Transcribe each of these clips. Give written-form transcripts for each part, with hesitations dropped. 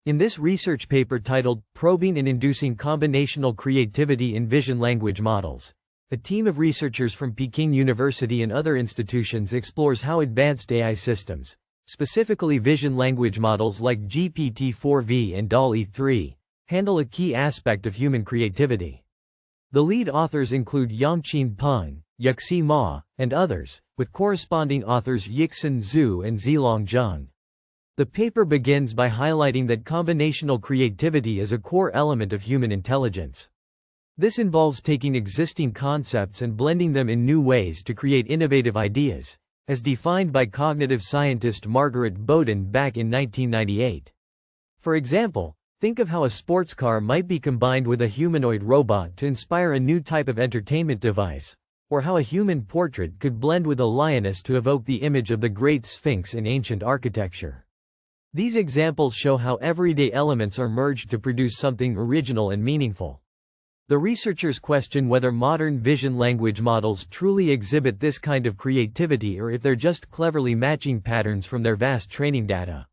In this research paper titled, Probing and Inducing Combinational Creativity in Vision Language Models, a team of researchers from Peking University and other institutions explores how advanced AI systems, specifically vision language models like GPT-4V and DALLE-3, handle a key aspect of human creativity. The lead authors include Yongqin Peng, Yuxi Ma, and others, with corresponding authors Yixin Zhu and Zilong Zheng. The paper begins by highlighting that combinational creativity is a core element of human intelligence. This involves taking existing concepts and blending them in new ways to create innovative ideas, as defined by cognitive scientist Margaret Boden back in 1998. For example, think of how a sports car might be combined with a humanoid robot to inspire a new type of entertainment device, or how a human portrait could blend with a lioness to evoke the image of the Great Sphinx in ancient architecture. These examples show how everyday elements are merged to produce something original and meaningful. The researchers question whether modern vision language models truly exhibit this kind of creativity or if they're just cleverly matching patterns from their vast training data.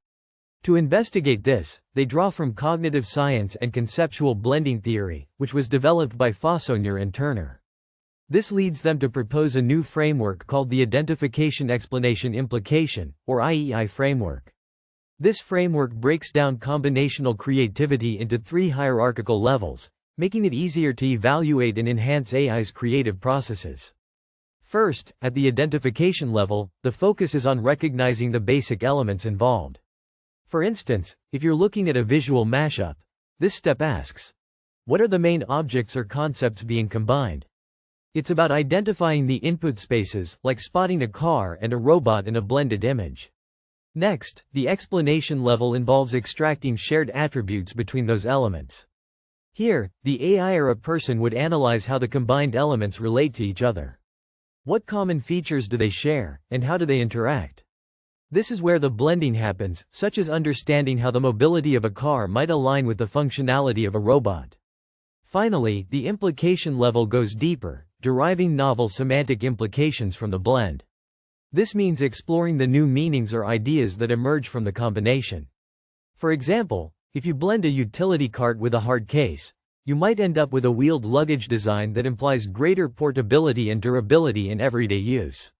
To investigate this, they draw from cognitive science and conceptual blending theory, which was developed by Fossonier and Turner. This leads them to propose a new framework called the Identification-Explanation-Implication, or IEI framework. This framework breaks down combinational creativity into 3 hierarchical levels, making it easier to evaluate and enhance AI's creative processes. First, at the identification level, the focus is on recognizing the basic elements involved. For instance, if you're looking at a visual mashup, this step asks, what are the main objects or concepts being combined? It's about identifying the input spaces, like spotting a car and a robot in a blended image. Next, the explanation level involves extracting shared attributes between those elements. Here, the AI or a person would analyze how the combined elements relate to each other. What common features do they share, and how do they interact? This is where the blending happens, such as understanding how the mobility of a car might align with the functionality of a robot. Finally, the implication level goes deeper, deriving novel semantic implications from the blend. This means exploring the new meanings or ideas that emerge from the combination. For example, if you blend a utility cart with a hard case, you might end up with a wheeled luggage design that implies greater portability and durability in everyday use.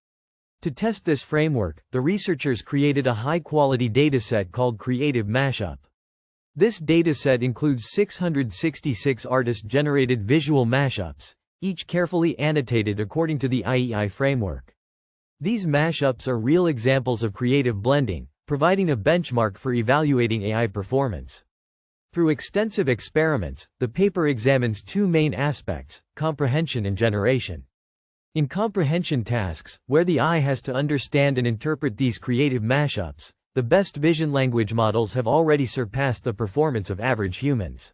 To test this framework, the researchers created a high-quality dataset called CreativeMashup. This dataset includes 666 artist-generated visual mashups, each carefully annotated according to the IEI framework. These mashups are real examples of creative blending, providing a benchmark for evaluating AI performance. Through extensive experiments, the paper examines 2 main aspects, comprehension and generation. In comprehension tasks, where the eye has to understand and interpret these creative mashups, the best vision language models have already surpassed the performance of average humans.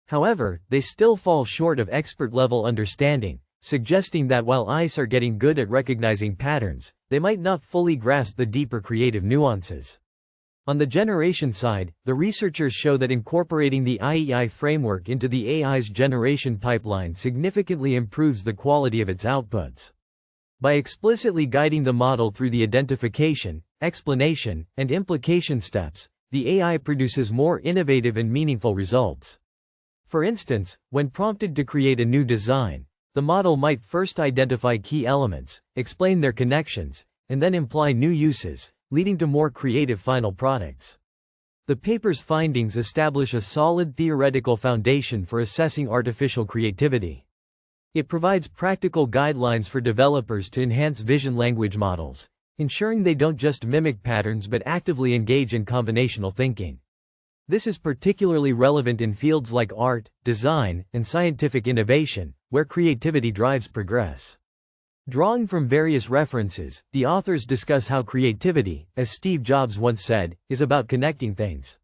However, they still fall short of expert-level understanding, suggesting that while eyes are getting good at recognizing patterns, they might not fully grasp the deeper creative nuances. On the generation side, the researchers show that incorporating the IEI framework into the AI's generation pipeline significantly improves the quality of its outputs. By explicitly guiding the model through the identification, explanation, and implication steps, the AI produces more innovative and meaningful results. For instance, when prompted to create a new design, the model might first identify key elements, explain their connections, and then imply new uses, leading to more creative final products. The paper's findings establish a solid theoretical foundation for assessing artificial creativity. It provides practical guidelines for developers to enhance vision language models, ensuring they don't just mimic patterns but actively engage in combinational thinking. This is particularly relevant in fields like art, design, and scientific innovation, where creativity drives progress. Drawing from various references, the authors discuss how creativity, as Steve Jobs once said, is about connecting things.